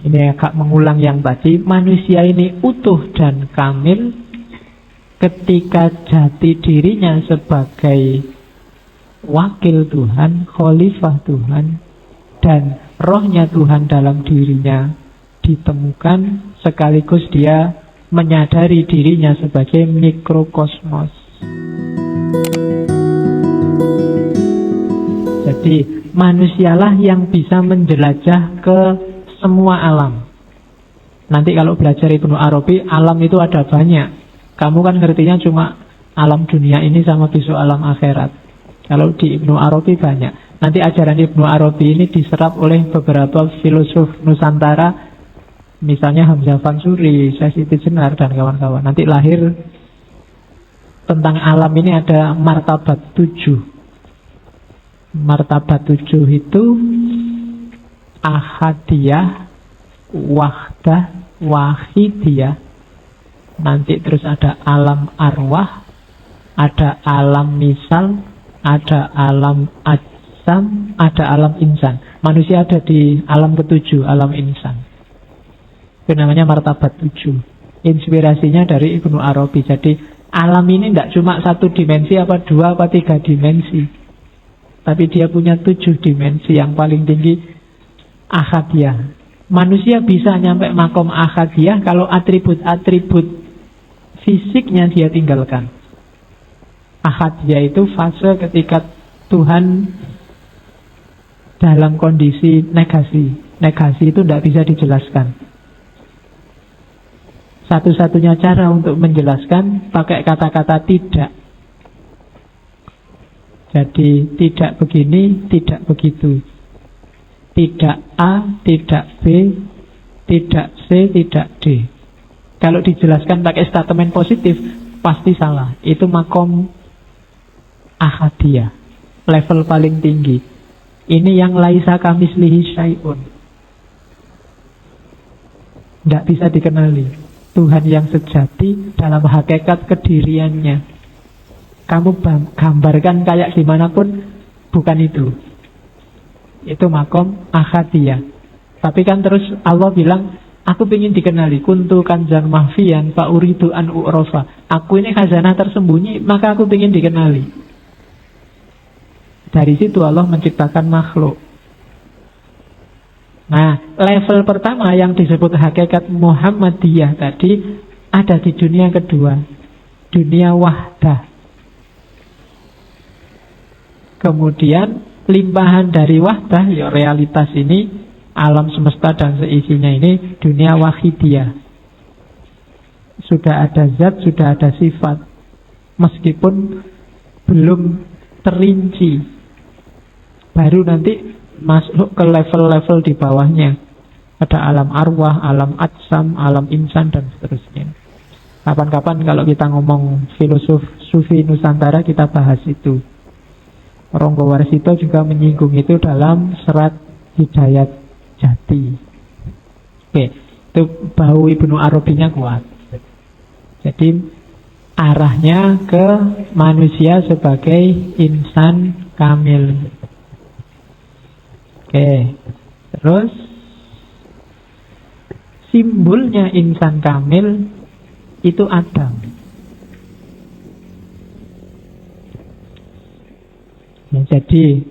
Ini agak mengulang yang tadi. Manusia ini utuh dan kamil ketika jati dirinya sebagai wakil Tuhan, khalifah Tuhan, dan rohnya Tuhan dalam dirinya ditemukan, sekaligus dia menyadari dirinya sebagai mikrokosmos. Jadi manusialah yang bisa menjelajah ke semua alam. Nanti kalau belajar Ibnu Arabi, alam itu ada banyak. Kamu kan ngertinya cuma alam dunia ini sama besok alam akhirat. Kalau di Ibnu Arabi banyak. Nanti ajaran Ibnu Arabi ini diserap oleh beberapa filosof Nusantara, misalnya Hamzah Fansuri, Syekh Siti Jenar, dan kawan-kawan. Nanti lahir tentang alam ini ada martabat 7. Martabat 7 itu ahadiyah, wahdah, wahidiyah. Nanti terus ada alam arwah, ada alam misal, ada alam ajsam, ada alam insan. Manusia ada di alam ke-7, alam insan. Itu namanya martabat 7. Inspirasinya dari Ibnu Arabi. Jadi alam ini tidak cuma 1 dimensi, apa 2, apa 3 dimensi. Tapi dia punya 7 dimensi. Yang paling tinggi ahadiyah. Manusia bisa nyampe makom ahadiyah kalau atribut-atribut fisiknya dia tinggalkan. Ahadiyah itu fase ketika Tuhan dalam kondisi negasi. Negasi itu tidak bisa dijelaskan. Satu-satunya cara untuk menjelaskan pakai kata-kata tidak. Jadi tidak begini, tidak begitu. Tidak A, tidak B, tidak C, tidak D. Kalau dijelaskan pakai statement positif, pasti salah. Itu makom ahadiyah, level paling tinggi. Ini yang laisa kamislihi syai'un, tidak bisa dikenali. Tuhan yang sejati dalam hakikat kediriannya. Kamu gambarkan kayak gimana pun bukan itu. Itu makom ahadiyah. Tapi kan terus Allah bilang, aku ingin dikenali. Kuntu kanzan mahfiyan fa uridu an u'rofa. Aku ini khazanah tersembunyi, maka aku ingin dikenali. Dari situ Allah menciptakan makhluk. Nah, level pertama yang disebut hakikat Muhammadiyah tadi ada di dunia kedua, dunia wahdah. Kemudian limpahan dari wahdah, ya realitas ini, alam semesta dan seisinya ini, dunia wahidiyah. Sudah ada zat, sudah ada sifat, meskipun belum terinci. Baru nanti masuk ke level-level di bawahnya. Ada alam arwah, alam ajsam, alam insan, dan seterusnya. Kapan-kapan kalau kita ngomong filosof Sufi Nusantara, kita bahas itu. Ronggo Warsito juga menyinggung itu dalam serat Hidayat Jati. Oke, itu bau Ibnu Arabinya kuat. Jadi arahnya ke manusia sebagai insan kamil. Oke, terus simbolnya insan kamil itu Adam. Ya, jadi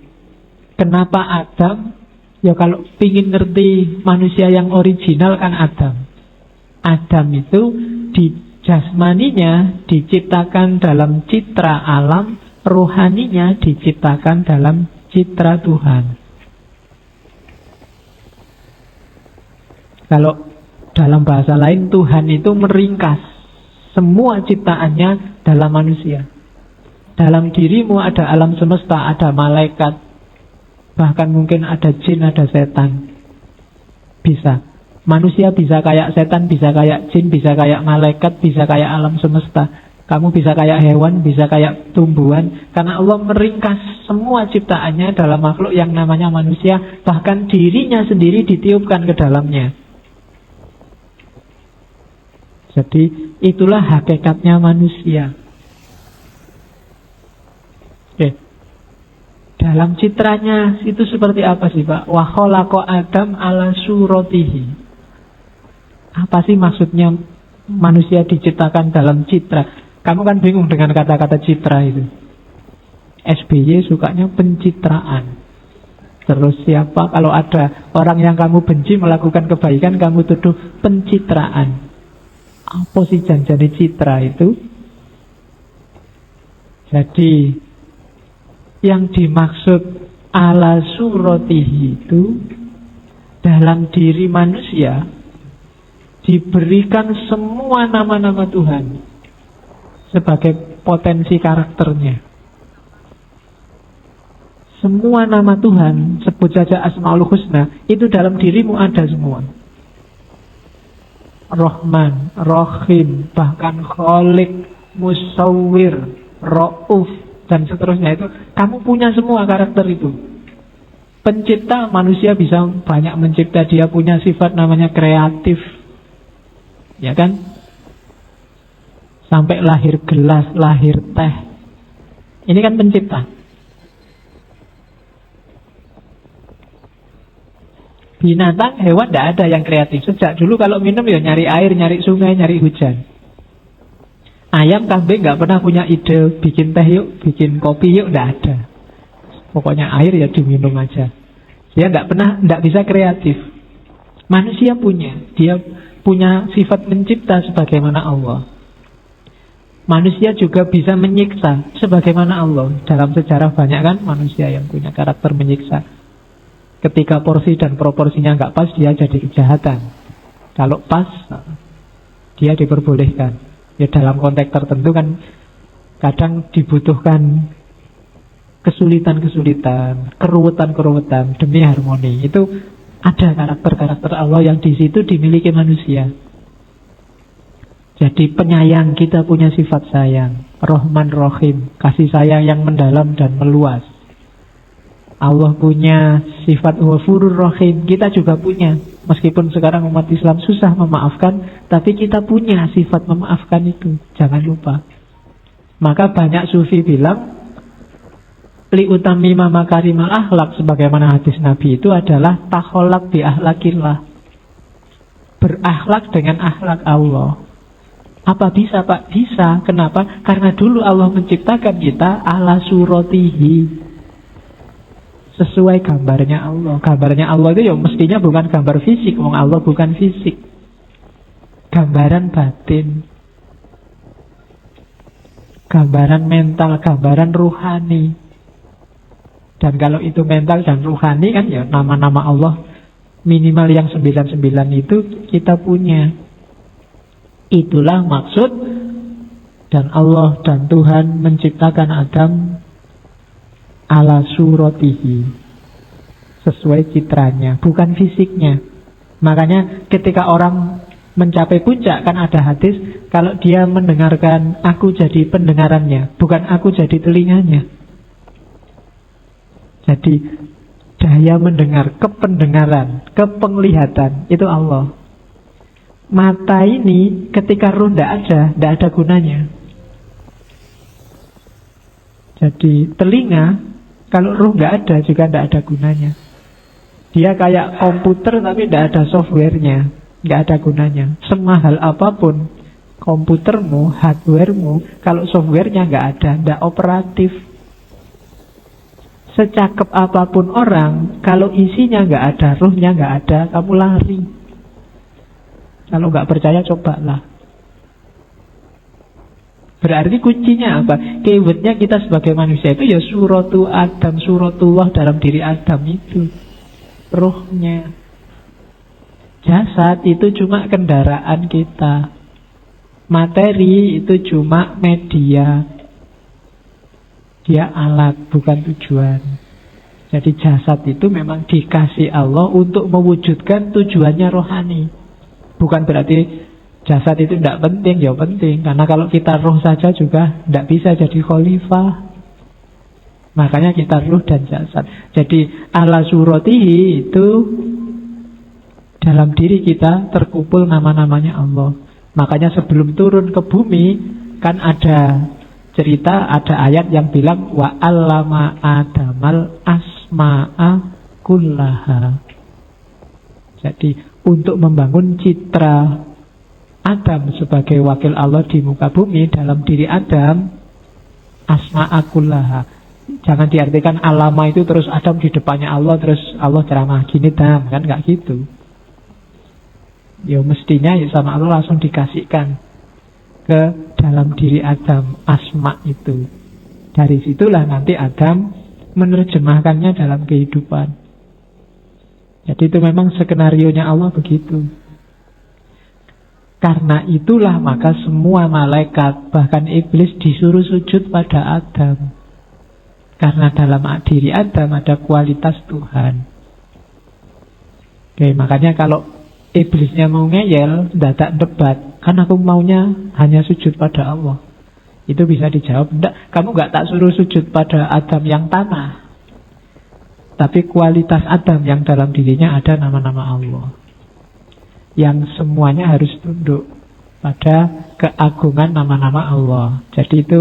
kenapa Adam? Ya kalau ingin ngerti manusia yang original kan Adam. Adam itu di jasmaninya diciptakan dalam citra alam, rohaninya diciptakan dalam citra Tuhan. Kalau dalam bahasa lain, Tuhan itu meringkas semua ciptaannya dalam manusia. Dalam dirimu ada alam semesta, ada malaikat, bahkan mungkin ada jin, ada setan. Bisa. Manusia bisa kayak setan, bisa kayak jin, bisa kayak malaikat, bisa kayak alam semesta. Kamu bisa kayak hewan, bisa kayak tumbuhan. Karena Allah meringkas semua ciptaannya dalam makhluk yang namanya manusia. Bahkan dirinya sendiri ditiupkan ke dalamnya. Jadi itulah hakikatnya manusia. Oke. Dalam citranya itu seperti apa sih Pak? Wa khalaqa Adam ala suratihi. Apa sih maksudnya manusia diciptakan dalam citra? Kamu kan bingung dengan kata-kata citra itu. SBY sukanya pencitraan. Terus siapa kalau ada orang yang kamu benci melakukan kebaikan, kamu tuduh pencitraan. Apa sih janjane citra itu? Jadi yang dimaksud ala suratihi itu dalam diri manusia diberikan semua nama-nama Tuhan sebagai potensi karakternya. Semua nama Tuhan, sebut saja Asmaul Husna, itu dalam dirimu ada semua. Rahman, Rahim, bahkan Khalik, Musawwir, Ra'uf, dan seterusnya itu. Kamu punya semua karakter itu. Pencipta, manusia bisa banyak mencipta. Dia punya sifat namanya kreatif. Ya kan? Sampai lahir gelas, lahir teh. Ini kan pencipta. Binatang, hewan tidak ada yang kreatif. Sejak dulu kalau minum ya nyari air, nyari sungai, nyari hujan. Ayam, kambing nggak pernah punya ide bikin teh yuk, bikin kopi yuk, tidak ada. Pokoknya air ya diminum aja. Dia nggak bisa kreatif. Manusia punya, dia punya sifat mencipta sebagaimana Allah. Manusia juga bisa menyiksa sebagaimana Allah. Dalam sejarah banyak kan manusia yang punya karakter menyiksa. Ketika porsi dan proporsinya nggak pas, dia jadi kejahatan. Kalau pas, dia diperbolehkan. Ya dalam konteks tertentu kan kadang dibutuhkan kesulitan-kesulitan, keruwetan-keruwetan demi harmoni. Itu ada karakter-karakter Allah yang di situ dimiliki manusia. Jadi penyayang, kita punya sifat sayang. Rahman Rahim, kasih sayang yang mendalam dan meluas. Allah punya sifat Ghafurur Rahim, kita juga punya. Meskipun sekarang umat Islam susah memaafkan, tapi kita punya sifat memaafkan itu. Jangan lupa. Maka banyak sufi bilang li utami makarimal akhlak, sebagaimana hadis Nabi itu adalah takholak bi akhlakillah. Berakhlak dengan akhlak Allah. Apa bisa Pak? Bisa. Kenapa? Karena dulu Allah menciptakan kita ala suratihi, sesuai gambarnya Allah. Gambarnya Allah itu ya mestinya bukan gambar fisik. Wong Allah bukan fisik. Gambaran batin. Gambaran mental, gambaran ruhani. Dan kalau itu mental dan ruhani kan ya nama-nama Allah minimal yang 99 itu kita punya. Itulah maksud dan Allah dan Tuhan menciptakan Adam ala suratihi, sesuai citranya, bukan fisiknya. Makanya ketika orang mencapai puncak kan ada hadis, kalau dia mendengarkan, aku jadi pendengarannya, bukan aku jadi telinganya. Jadi daya mendengar, kependengaran, kepenglihatan, itu Allah. Mata ini ketika ruh tidak ada gunanya. Jadi telinga, kalau ruh nggak ada juga tidak ada gunanya. Dia kayak komputer tapi tidak ada softwarenya, nggak ada gunanya. Semahal apapun komputermu, hardwaremu, kalau softwarenya nggak ada, tidak operatif. Secakep apapun orang, kalau isinya nggak ada, ruhnya nggak ada, kamu lari. Kalau nggak percaya cobalah. Berarti kuncinya apa? Keywordnya kita sebagai manusia itu ya suratu Adam, suratullah dalam diri Adam itu. Ruhnya. Jasad itu cuma kendaraan kita. Materi itu cuma media. Dia alat, bukan tujuan. Jadi jasad itu memang dikasih Allah untuk mewujudkan tujuannya rohani. Bukan berarti jasad itu tidak penting, ya penting. Karena kalau kita roh saja juga tidak bisa jadi khalifah. Makanya kita roh dan jasad. Jadi ala suratihi itu dalam diri kita terkumpul nama-namanya Allah. Makanya sebelum turun ke bumi kan ada cerita, ada ayat yang bilang wa 'allama adamal asma'a kullaha. Jadi untuk membangun citra Adam sebagai wakil Allah di muka bumi, dalam diri Adam asma'akullaha. Jangan diartikan alama itu terus Adam di depannya Allah, terus Allah ceramah gini kan nggak gitu. Ya mestinya ya sama Allah langsung dikasihkan ke dalam diri Adam asma itu. Dari situlah nanti Adam menerjemahkannya dalam kehidupan. Jadi itu memang skenarionya Allah begitu. Karena itulah maka semua malaikat, bahkan iblis disuruh sujud pada Adam. Karena dalam diri Adam ada kualitas Tuhan. Oke, makanya kalau iblisnya mau ngeyel, dadak debat, kan aku maunya hanya sujud pada Allah. Itu bisa dijawab, enggak, kamu gak tak suruh sujud pada Adam yang tanah. Tapi kualitas Adam yang dalam dirinya ada nama-nama Allah, yang semuanya harus tunduk pada keagungan nama-nama Allah. Jadi itu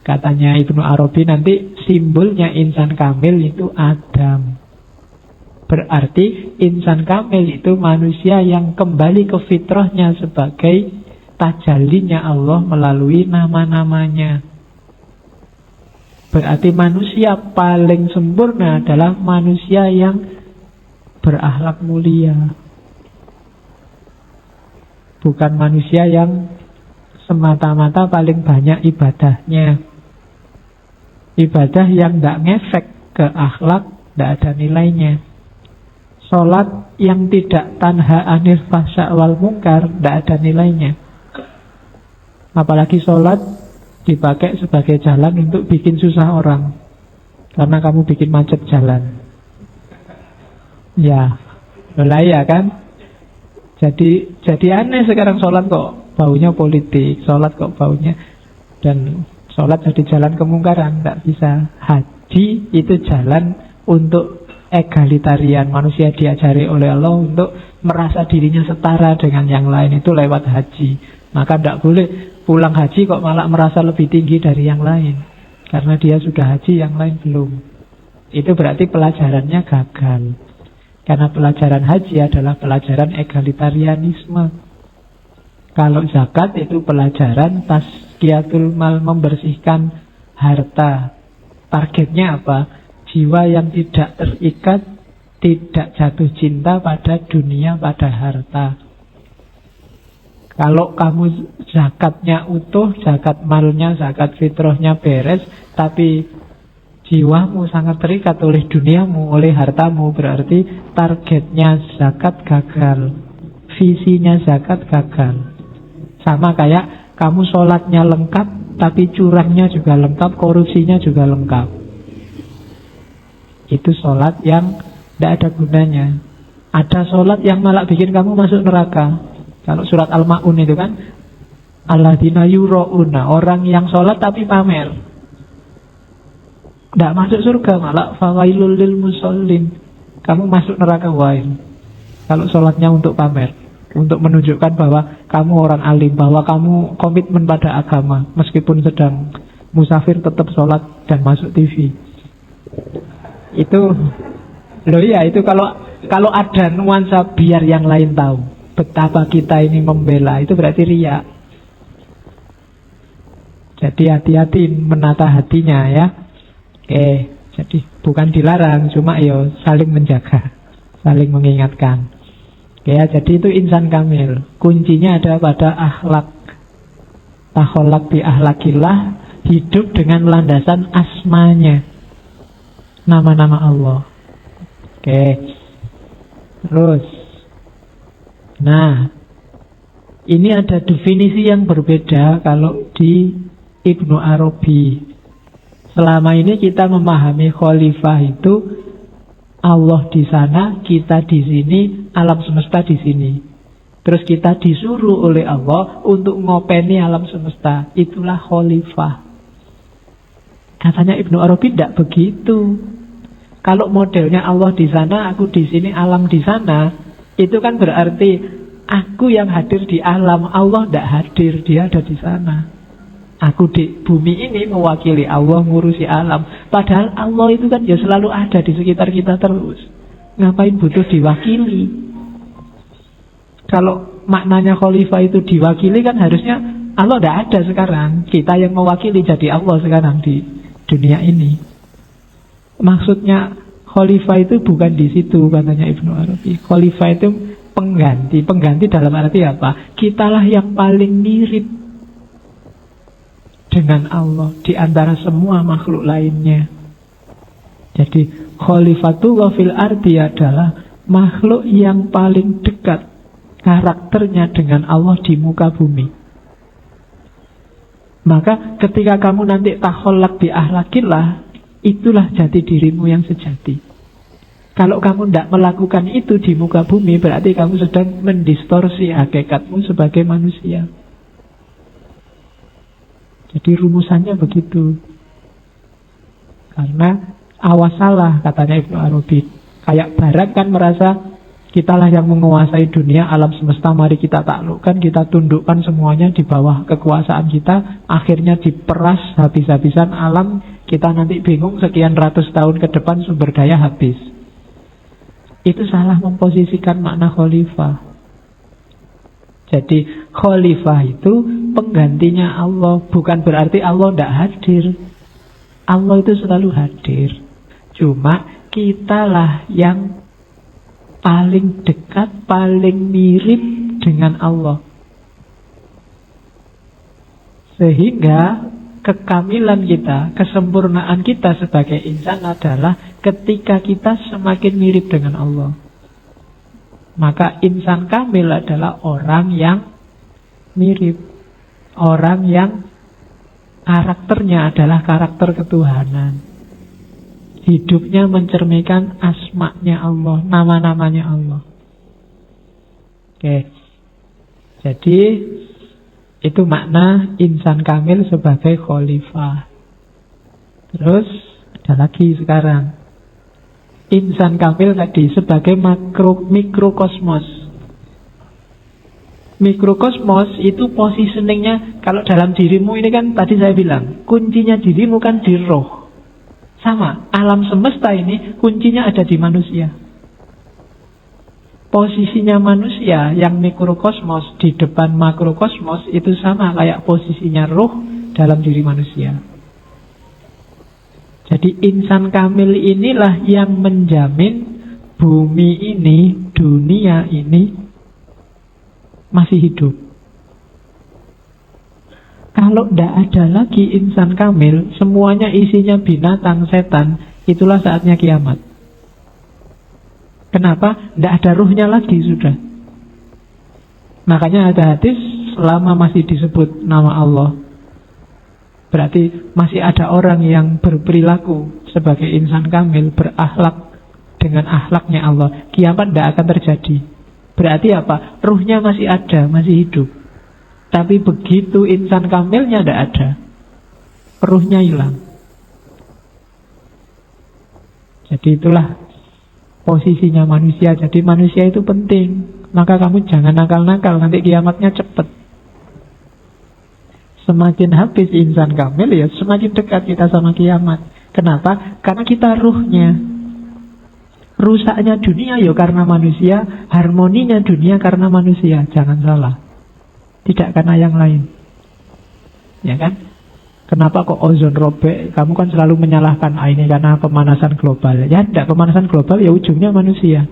katanya Ibnu Arabi nanti simbolnya insan kamil itu Adam. Berarti insan kamil itu manusia yang kembali ke fitrahnya sebagai tajallinya Allah melalui nama-namanya. Berarti manusia paling sempurna adalah manusia yang berakhlak mulia. Bukan manusia yang semata-mata paling banyak ibadahnya. Ibadah yang tidak ngefek ke akhlak, tidak ada nilainya. Sholat yang tidak tanha anil fahsya wal mungkar, tidak ada nilainya. Apalagi sholat dipakai sebagai jalan untuk bikin susah orang, karena kamu bikin macet jalan. Ya, lah ya kan? Jadi aneh sekarang sholat kok baunya politik, sholat kok baunya, dan sholat jadi jalan kemungkaran, tidak bisa. Haji itu jalan untuk egalitarian, manusia diajari oleh Allah untuk merasa dirinya setara dengan yang lain, itu lewat haji. Maka tidak boleh pulang haji kok malah merasa lebih tinggi dari yang lain, karena dia sudah haji, yang lain belum. Itu berarti pelajarannya gagal. Karena pelajaran haji adalah pelajaran egalitarianisme. Kalau zakat itu pelajaran tazkiyatul mal, membersihkan harta. Targetnya apa? Jiwa yang tidak terikat, tidak jatuh cinta pada dunia, pada harta. Kalau kamu zakatnya utuh, zakat malnya, zakat fitrahnya beres, tapi jiwamu sangat terikat oleh duniamu, oleh hartamu, berarti targetnya zakat gagal, visinya zakat gagal. Sama kayak kamu sholatnya lengkap, tapi curangnya juga lengkap, korupsinya juga lengkap. Itu sholat yang tidak ada gunanya. Ada sholat yang malah bikin kamu masuk neraka. Kalau surat Al-Ma'un itu kan, alladzina yura'una, orang yang sholat tapi pamer, tidak masuk surga, malah fawailul lil musallin, kamu masuk neraka wail. Kalau sholatnya untuk pamer, untuk menunjukkan bahwa kamu orang alim, bahwa kamu komitmen pada agama, meskipun sedang musafir tetap sholat dan masuk TV. Itu loh ya, itu kalau ada nuansa biar yang lain tahu betapa kita ini membela, itu berarti riya. Jadi hati-hati menata hatinya ya. Jadi bukan dilarang, cuma saling menjaga, saling mengingatkan. Jadi itu insan kamil. Kuncinya ada pada akhlak. Takholak bi akhlakillah, hidup dengan landasan asmanya, nama-nama Allah. Terus, nah, ini ada definisi yang berbeda kalau di Ibnu Arabi. Selama ini kita memahami khalifah itu Allah di sana, kita di sini, alam semesta di sini. Terus kita disuruh oleh Allah untuk ngopeni alam semesta. Itulah khalifah. Katanya Ibnu Arabi tidak begitu. Kalau modelnya Allah di sana, aku di sini, alam di sana, itu kan berarti aku yang hadir di alam, Allah tidak hadir, dia ada di sana. Aku di bumi ini mewakili Allah, ngurusi alam. Padahal Allah itu kan ya selalu ada di sekitar kita terus. Ngapain butuh diwakili? Kalau maknanya khalifah itu diwakili kan harusnya Allah tidak ada sekarang. Kita yang mewakili jadi Allah sekarang di dunia ini. Maksudnya khalifah itu bukan di situ, katanya Ibnu Arabi. Khalifah itu pengganti. Pengganti dalam arti apa? Kitalah yang paling mirip dengan Allah di antara semua makhluk lainnya. Jadi khalifatullah fil ardi adalah makhluk yang paling dekat karakternya dengan Allah di muka bumi. Maka ketika kamu nanti takholak bi ahlakillah, itulah jati dirimu yang sejati. Kalau kamu tidak melakukan itu di muka bumi, berarti kamu sedang mendistorsi hakikatmu sebagai manusia. Jadi rumusannya begitu. Karena awas salah, katanya Ibnu Arabi. Kayak Barat kan merasa kitalah yang menguasai dunia, alam semesta, mari kita taklukkan, kita tundukkan semuanya di bawah kekuasaan kita. Akhirnya diperas habis-habisan alam, kita nanti bingung sekian ratus tahun ke depan sumber daya habis. Itu salah memposisikan makna khalifah. Jadi khalifah itu penggantinya Allah. Bukan berarti Allah tidak hadir. Allah itu selalu hadir. Cuma kitalah yang paling dekat, paling mirip dengan Allah. Sehingga kekamilan kita, kesempurnaan kita sebagai insan adalah ketika kita semakin mirip dengan Allah. Maka insan kamil adalah orang yang mirip, orang yang karakternya adalah karakter ketuhanan. Hidupnya mencerminkan asma'nya Allah, nama-namanya Allah. Oke. Jadi itu makna insan kamil sebagai khalifah. Terus ada lagi sekarang. Insan kamil tadi sebagai mikrokosmos. Mikrokosmos itu positioningnya, kalau dalam dirimu ini kan tadi saya bilang, kuncinya dirimu kan di roh. Sama, alam semesta ini kuncinya ada di manusia. Posisinya manusia yang mikrokosmos di depan makrokosmos itu sama kayak posisinya roh dalam diri manusia. Jadi insan kamil inilah yang menjamin bumi ini, dunia ini masih hidup. Kalau tidak ada lagi insan kamil, semuanya isinya binatang, setan, itulah saatnya kiamat. Kenapa? Tidak ada ruhnya lagi sudah. Makanya ada hadis, selama masih disebut nama Allah, berarti masih ada orang yang berperilaku sebagai insan kamil, berakhlak dengan akhlaknya Allah. Kiamat tidak akan terjadi. Berarti apa? Ruhnya masih ada, masih hidup. Tapi begitu insan kamilnya tidak ada, ruhnya hilang. Jadi itulah posisinya manusia. Jadi manusia itu penting. Maka kamu jangan nakal-nakal, nanti kiamatnya cepat. Semakin habis insan kamil, ya semakin dekat kita sama kiamat. Kenapa? Karena kita ruhnya. Rusaknya dunia ya karena manusia, harmoninya dunia karena manusia. Jangan salah. Tidak karena yang lain. Ya kan? Kenapa kok ozon robek? Kamu kan selalu menyalahkan ini karena pemanasan global. Ya tidak, pemanasan global ya ujungnya manusia.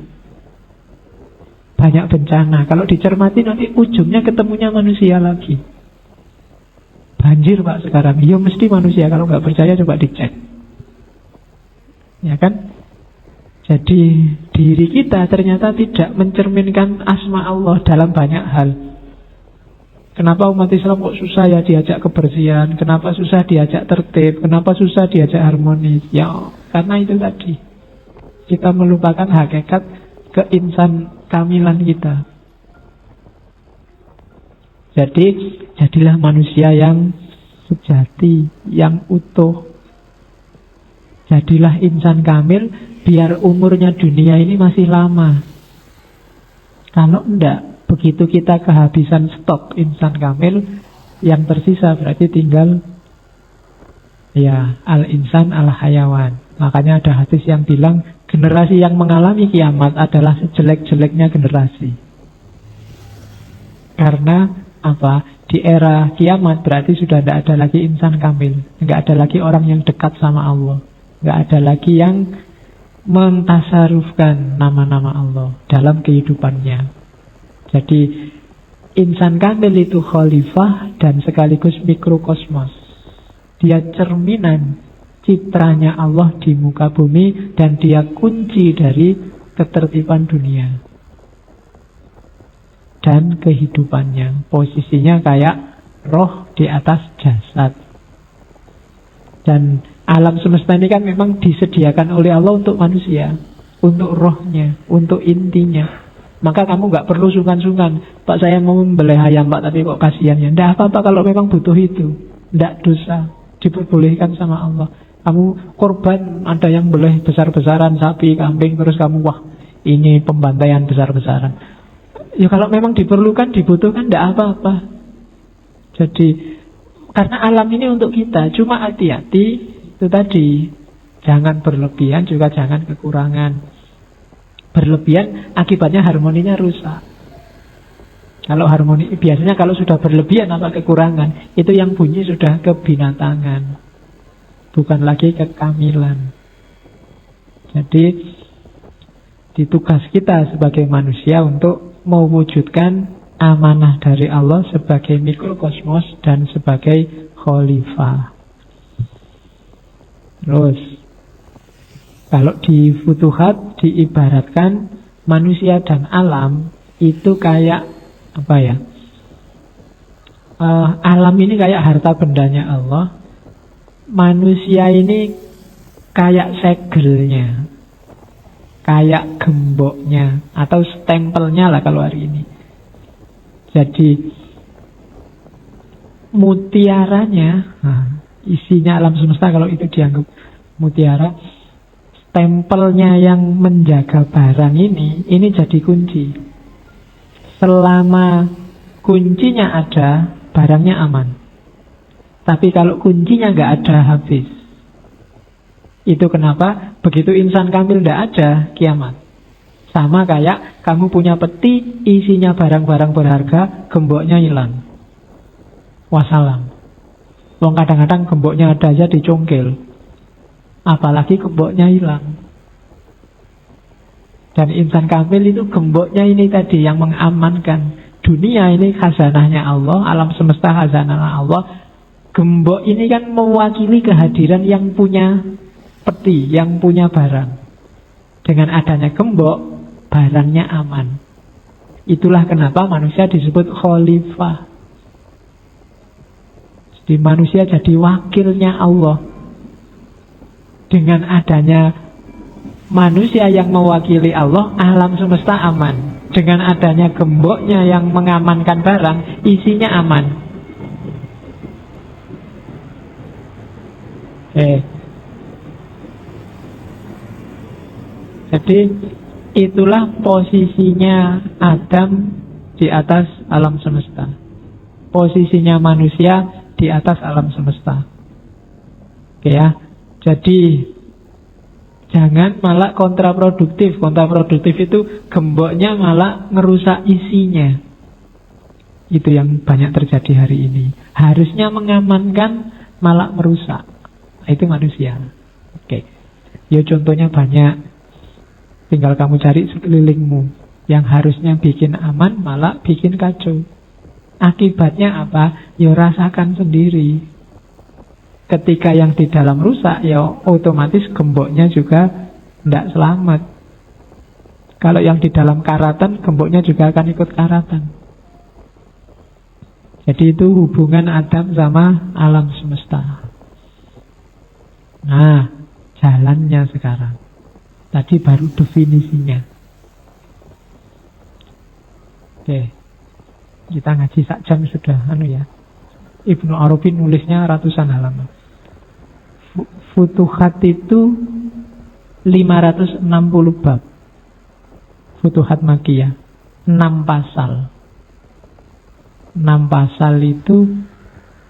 Banyak bencana. Kalau dicermati nanti ujungnya ketemunya manusia lagi. Banjir Pak sekarang. Ya mesti manusia. Kalau nggak percaya coba dicek. Ya kan? Jadi diri kita ternyata tidak mencerminkan asma Allah dalam banyak hal. Kenapa umat Islam kok susah ya diajak kebersihan? Kenapa susah diajak tertib? Kenapa susah diajak harmonis? Ya karena itu tadi, kita melupakan hakikat keinsan kamilan kita. Jadi jadilah manusia yang sejati, yang utuh. Jadilah insan kamil, biar umurnya dunia ini masih lama. Kalau enggak, begitu kita kehabisan stok insan kamil, yang tersisa berarti tinggal ya al-insan al-hayawan. Makanya ada hadis yang bilang generasi yang mengalami kiamat adalah sejelek-jeleknya generasi. Karena apa? Di era kiamat berarti sudah tidak ada lagi insan kamil, nggak ada lagi orang yang dekat sama Allah, nggak ada lagi yang mentasarufkan nama-nama Allah dalam kehidupannya. Jadi insan kamil itu khalifah dan sekaligus mikrokosmos. Dia cerminan citranya Allah di muka bumi dan dia kunci dari ketertiban dunia dan kehidupannya. Posisinya kayak roh di atas jasad. Dan alam semesta ini kan memang disediakan oleh Allah untuk manusia, untuk rohnya, untuk intinya. Maka kamu gak perlu sungkan-sungkan, Pak saya mau membelai ayam Pak, tapi kok kasihan ya. Tidak apa-apa kalau memang butuh itu, tidak dosa, diperbolehkan sama Allah. Kamu korban, ada yang beleh besar-besaran sapi, kambing, terus kamu wah ini pembantaian besar-besaran. Ya kalau memang diperlukan, dibutuhkan, tidak apa-apa. Jadi karena alam ini untuk kita, cuma hati-hati itu tadi, jangan berlebihan juga jangan kekurangan. Berlebihan akibatnya harmoninya rusak. Kalau harmoni, biasanya kalau sudah berlebihan apa kekurangan, itu yang bunyi sudah kebinatangan, bukan lagi kekamilan. Jadi ditugas kita sebagai manusia untuk mewujudkan amanah dari Allah sebagai mikrokosmos dan sebagai khalifah. Terus kalau di Futuhat diibaratkan manusia dan alam itu kayak apa ya? Alam ini kayak harta bendanya Allah, manusia ini kayak segelnya, kayak gemboknya atau stempelnya lah kalau hari ini. Jadi mutiaranya, isinya alam semesta kalau itu dianggap mutiara, stempelnya yang menjaga barang ini jadi kunci. Selama kuncinya ada, barangnya aman. Tapi kalau kuncinya nggak ada, habis. Itu kenapa begitu insan kamil tidak ada, kiamat. Sama kayak kamu punya peti, isinya barang-barang berharga, gemboknya hilang. Wassalam. Wong kadang-kadang gemboknya ada aja dicongkel, apalagi gemboknya hilang. Dan insan kamil itu gemboknya ini tadi yang mengamankan. Dunia ini khazanahnya Allah, alam semesta khazanah Allah. Gembok ini kan mewakili kehadiran yang punya peti, yang punya barang. Dengan adanya gembok, barangnya aman. Itulah kenapa manusia disebut khalifah. Jadi manusia jadi wakilnya Allah. Dengan adanya manusia yang mewakili Allah, alam semesta aman. Dengan adanya gemboknya yang mengamankan barang, isinya aman. Jadi itulah posisinya Adam di atas alam semesta. Posisinya manusia di atas alam semesta. Oke ya. Jadi jangan malah kontraproduktif. Kontraproduktif itu gemboknya malah ngerusak isinya. Itu yang banyak terjadi hari ini. Harusnya mengamankan malah merusak. Itu manusia. Oke. Ya contohnya banyak. Tinggal kamu cari sekelilingmu. Yang harusnya bikin aman malah bikin kacau. Akibatnya apa? Ya rasakan sendiri. Ketika yang di dalam rusak, ya otomatis gemboknya juga tidak selamat. Kalau yang di dalam karatan, gemboknya juga akan ikut karatan. Jadi itu hubungan Adam sama alam semesta. Nah, jalannya sekarang. Tadi baru definisinya. Oke. Kita ngaji sak jam sudah ya. Ibnu Arabi nulisnya ratusan halaman. Futuhat itu 560 bab. Futuhat Makkiyah 6 pasal. 6 pasal itu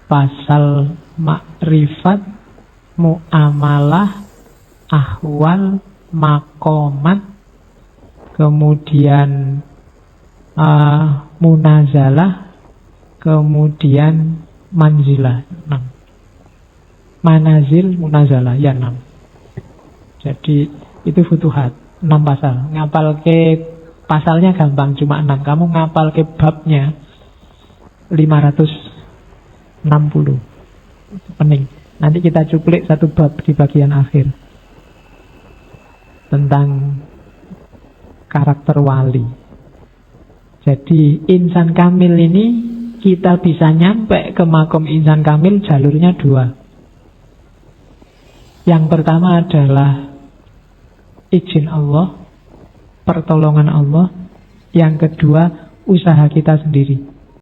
pasal makrifat, muamalah, ahwal, makomat, kemudian munazalah, kemudian manzilah 6. Manazil, munazalah ya 6. Jadi itu futuhat 6 pasal. Ngapal ke pasalnya gampang, cuma 6. Kamu ngapal ke babnya 560. Itu pening. Nanti kita cuplik satu bab di bagian akhir tentang karakter wali. Jadi insan kamil ini, kita bisa nyampe ke makom insan kamil jalurnya 2. Yang pertama adalah izin Allah, pertolongan Allah. Yang kedua, usaha kita sendiri.